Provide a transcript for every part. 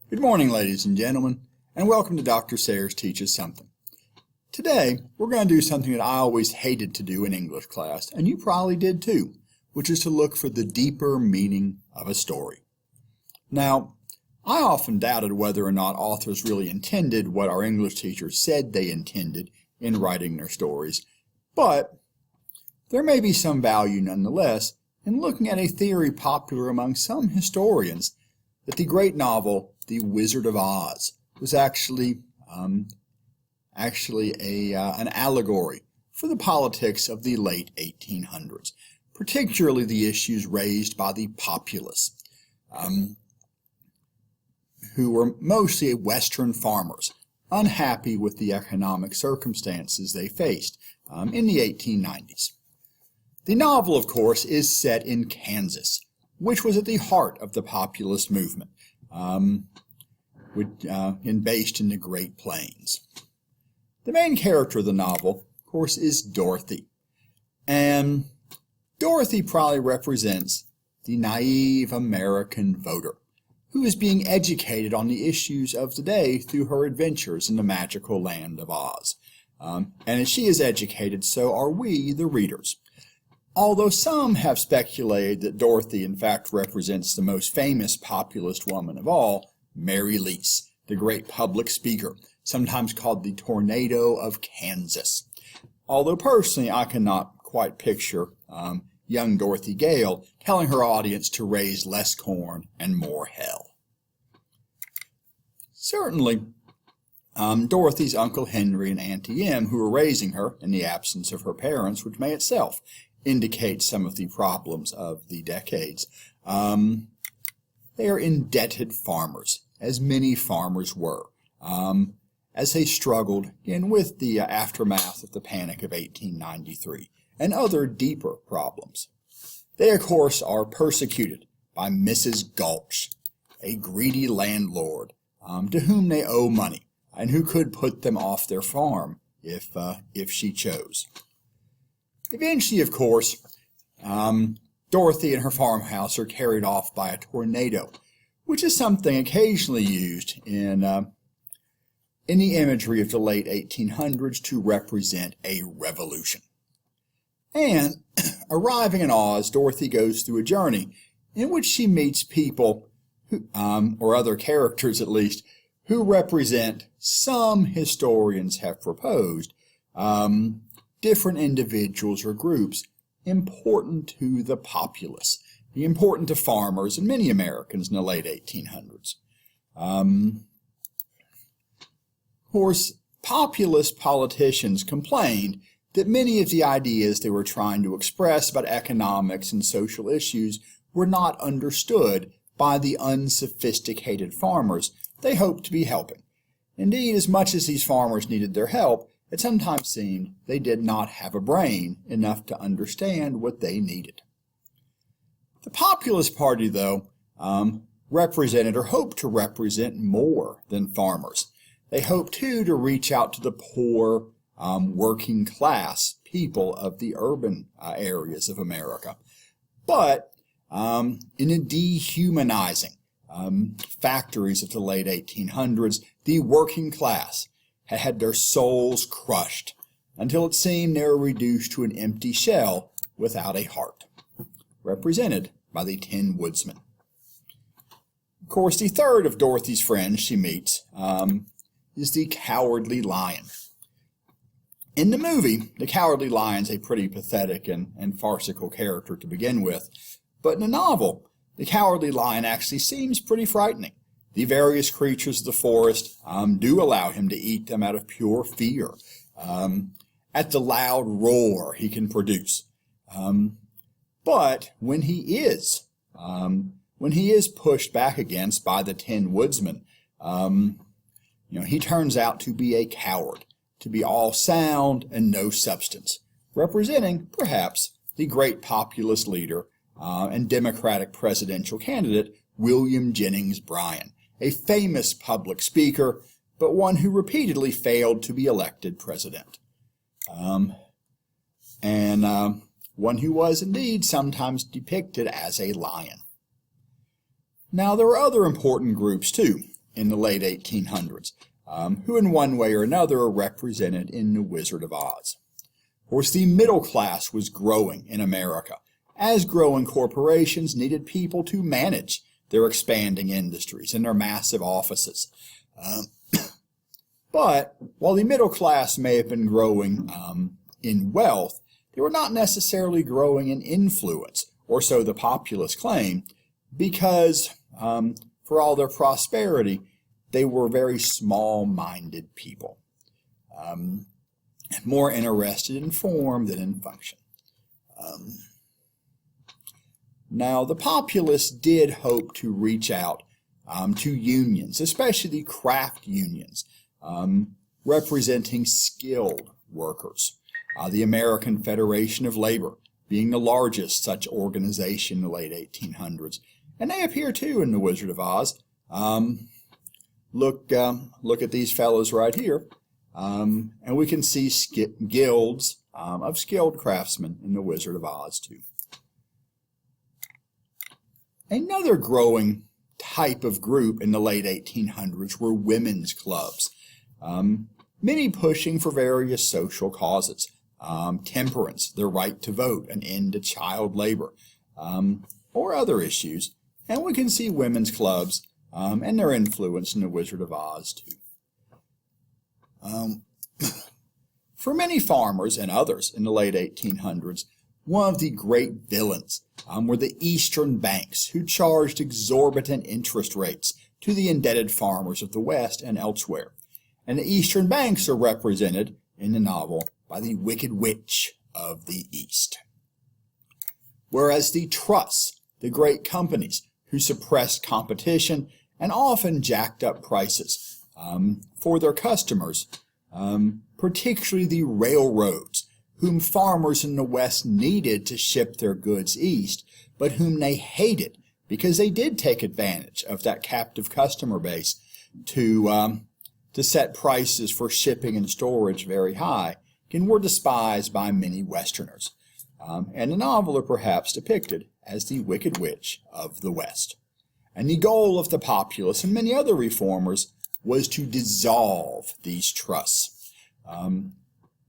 Good morning, ladies and gentlemen, and welcome to Dr. Sayers Teaches Something. Today, we're going to do something that I always hated to do in English class, and you probably did too, which is to look for the deeper meaning of a story. Now, I often doubted whether or not authors really intended what our English teachers said they intended in writing their stories, but there may be some value nonetheless in looking at a theory popular among some historians that the great novel The Wizard of Oz was actually an allegory for the politics of the late 1800s, particularly the issues raised by the Populists, who were mostly Western farmers, unhappy with the economic circumstances they faced in the 1890s. The novel, of course, is set in Kansas, which was at the heart of the Populist movement, based in the Great Plains. The main character of the novel, of course, is Dorothy. And Dorothy probably represents the naive American voter who is being educated on the issues of the day through her adventures in the magical land of Oz. And as she is educated, so are we, the readers. Although some have speculated that Dorothy in fact represents the most famous populist woman of all, Mary Lease, the great public speaker, sometimes called the Tornado of Kansas. Although personally I cannot quite picture young Dorothy Gale telling her audience to raise less corn and more hell. Certainly, Dorothy's Uncle Henry and Auntie Em, who were raising her in the absence of her parents, which may itself indicate some of the problems of the decades. They are indebted farmers, as many farmers were, as they struggled with the aftermath of the Panic of 1893 and other deeper problems. They, of course, are persecuted by Mrs. Gulch, a greedy landlord to whom they owe money and who could put them off their farm if she chose. Eventually, of course, Dorothy and her farmhouse are carried off by a tornado, which is something occasionally used in the imagery of the late 1800s to represent a revolution. And arriving in Oz, Dorothy goes through a journey in which she meets people, or other characters at least, who represent, some historians have proposed, different individuals or groups important to the populace, important to farmers and many Americans in the late 1800s. Of course, populist politicians complained that many of the ideas they were trying to express about economics and social issues were not understood by the unsophisticated farmers they hoped to be helping. Indeed, as much as these farmers needed their help, it sometimes seemed they did not have a brain enough to understand what they needed. The Populist Party, though, represented or hoped to represent more than farmers. They hoped, too, to reach out to the poor, working class people of the urban areas of America. But in the dehumanizing factories of the late 1800s, the working class had their souls crushed until it seemed they were reduced to an empty shell without a heart, represented by the Tin Woodsman. Of course, the third of Dorothy's friends she meets is the Cowardly Lion. In the movie, the Cowardly Lion's a pretty pathetic and farcical character to begin with, but in the novel, the Cowardly Lion actually seems pretty frightening. The various creatures of the forest do allow him to eat them out of pure fear, at the loud roar he can produce. But when he is pushed back against by the Tin Woodsman, he turns out to be a coward, to be all sound and no substance, representing, perhaps, the great populist leader and Democratic presidential candidate William Jennings Bryan, a famous public speaker, but one who repeatedly failed to be elected president. One who was indeed sometimes depicted as a lion. Now, there were other important groups, too, in the late 1800s, who in one way or another are represented in The Wizard of Oz. Of course, the middle class was growing in America, as growing corporations needed people to manage their expanding industries and their massive offices. But while the middle class may have been growing in wealth, they were not necessarily growing in influence, or so the Populists claim, because for all their prosperity, they were very small-minded people, more interested in form than in function. Now, the Populists did hope to reach out to unions, especially the craft unions, representing skilled workers. The American Federation of Labor being the largest such organization in the late 1800s. And they appear too in The Wizard of Oz. Look at these fellows right here. And we can see guilds of skilled craftsmen in The Wizard of Oz too. Another growing type of group in the late 1800s were women's clubs, many pushing for various social causes, temperance, the right to vote, an end to child labor, or other issues. And we can see women's clubs and their influence in The Wizard of Oz too. For many farmers and others in the late 1800s, one of the great villains were the Eastern banks, who charged exorbitant interest rates to the indebted farmers of the West and elsewhere. And the Eastern banks are represented in the novel by the Wicked Witch of the East. Whereas the trusts, the great companies who suppressed competition and often jacked up prices for their customers, particularly the railroads, whom farmers in the West needed to ship their goods east, but whom they hated because they did take advantage of that captive customer base to set prices for shipping and storage very high, and were despised by many Westerners. And the novel are perhaps depicted as the Wicked Witch of the West. And the goal of the Populists and many other reformers was to dissolve these trusts.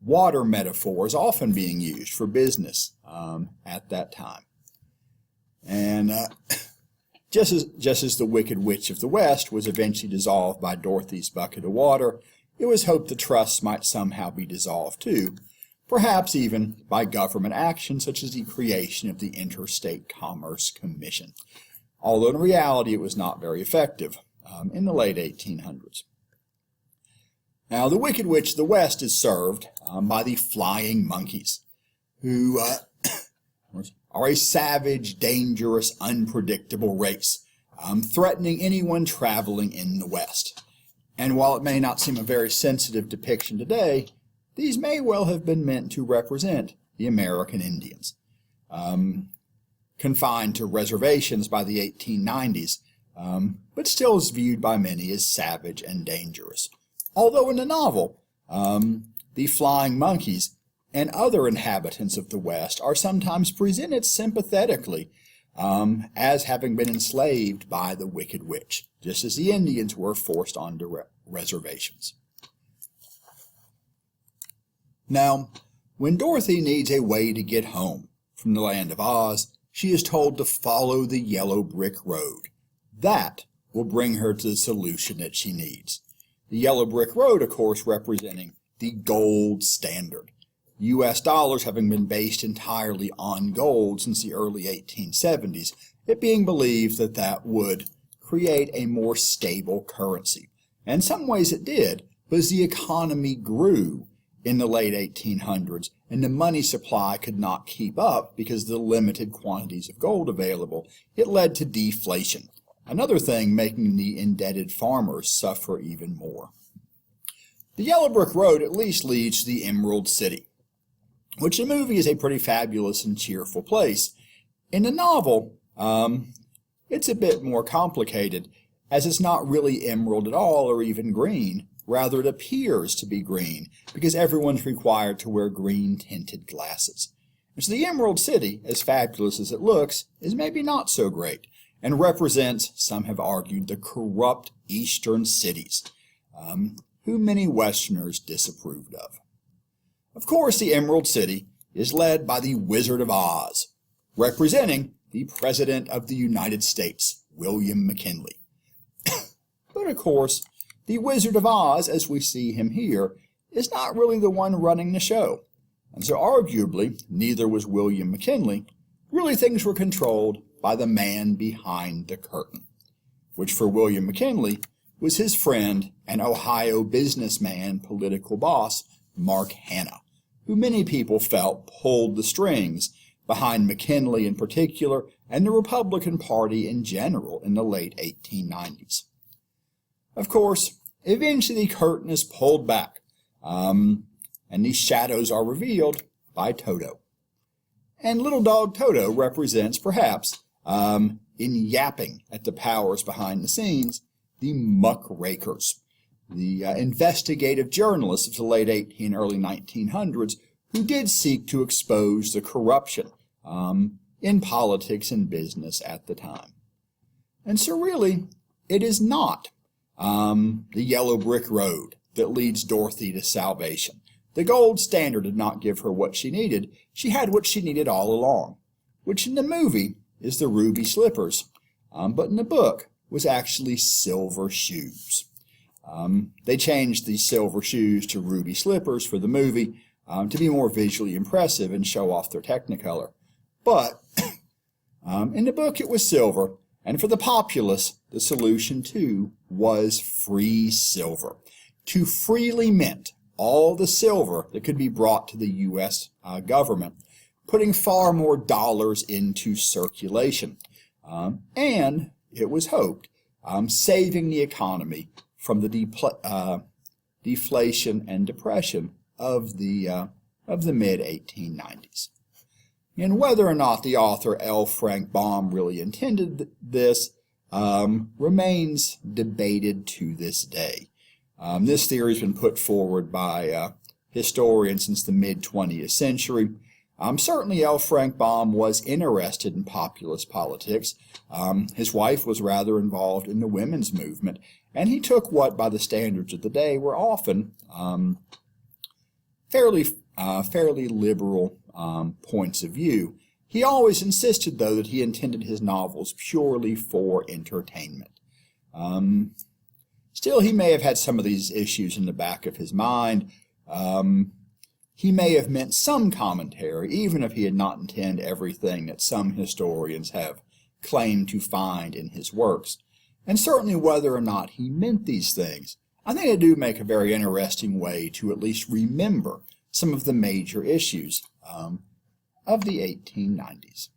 Water metaphors often being used for business at that time. And just as the Wicked Witch of the West was eventually dissolved by Dorothy's bucket of water, it was hoped the trusts might somehow be dissolved too, perhaps even by government action such as the creation of the Interstate Commerce Commission, although in reality it was not very effective in the late 1800s. Now, the Wicked Witch of the West is served by the Flying Monkeys, who are a savage, dangerous, unpredictable race, threatening anyone traveling in the West. And while it may not seem a very sensitive depiction today, these may well have been meant to represent the American Indians. Confined to reservations by the 1890s, but still is viewed by many as savage and dangerous. Although in the novel, the Flying Monkeys and other inhabitants of the West are sometimes presented sympathetically as having been enslaved by the Wicked Witch, just as the Indians were forced onto reservations. Now, when Dorothy needs a way to get home from the land of Oz, she is told to follow the yellow brick road. That will bring her to the solution that she needs. The yellow brick road, of course, representing the gold standard. U.S. dollars having been based entirely on gold since the early 1870s, it being believed that that would create a more stable currency. And in some ways it did, but as the economy grew in the late 1800s and the money supply could not keep up because of the limited quantities of gold available, it led to deflation. Another thing making the indebted farmers suffer even more. The Yellow Brick Road at least leads to the Emerald City, which in the movie is a pretty fabulous and cheerful place. In the novel, it's a bit more complicated, as it's not really emerald at all or even green. Rather, it appears to be green, because everyone's required to wear green-tinted glasses. And so the Emerald City, as fabulous as it looks, is maybe not so great. and represents, some have argued, the corrupt eastern cities, who many Westerners disapproved of. Of course, the Emerald City is led by the Wizard of Oz, representing the President of the United States, William McKinley. But of course, the Wizard of Oz, as we see him here, is not really the one running the show. And so arguably, neither was William McKinley. Really, things were controlled by the man behind the curtain, which for William McKinley was his friend and Ohio businessman, political boss, Mark Hanna, who many people felt pulled the strings behind McKinley in particular and the Republican Party in general in the late 1890s. Of course, eventually the curtain is pulled back, and these shadows are revealed by Toto. And little dog Toto represents, perhaps, in yapping at the powers behind the scenes, the Muckrakers, the investigative journalists of the late early 1900s who did seek to expose the corruption in politics and business at the time. And so really, it is not the yellow brick road that leads Dorothy to salvation. The gold standard did not give her what she needed. She had what she needed all along, which in the movie is the ruby slippers, but in the book was actually silver shoes. They changed the silver shoes to ruby slippers for the movie to be more visually impressive and show off their technicolor. But in the book it was silver, and for the populace, the solution too was free silver, to freely mint all the silver that could be brought to the U.S. Government, putting far more dollars into circulation. And it was hoped, saving the economy from the deflation and depression of the mid-1890s. And whether or not the author L. Frank Baum really intended this remains debated to this day. This theory has been put forward by historians since the mid-20th century. Certainly L. Frank Baum was interested in populist politics. His wife was rather involved in the women's movement, and he took what, by the standards of the day, were often fairly liberal points of view. He always insisted, though, that he intended his novels purely for entertainment. Still, he may have had some of these issues in the back of his mind. He may have meant some commentary, even if he had not intended everything that some historians have claimed to find in his works. And certainly whether or not he meant these things, I think they do make a very interesting way to at least remember some of the major issues of the 1890s.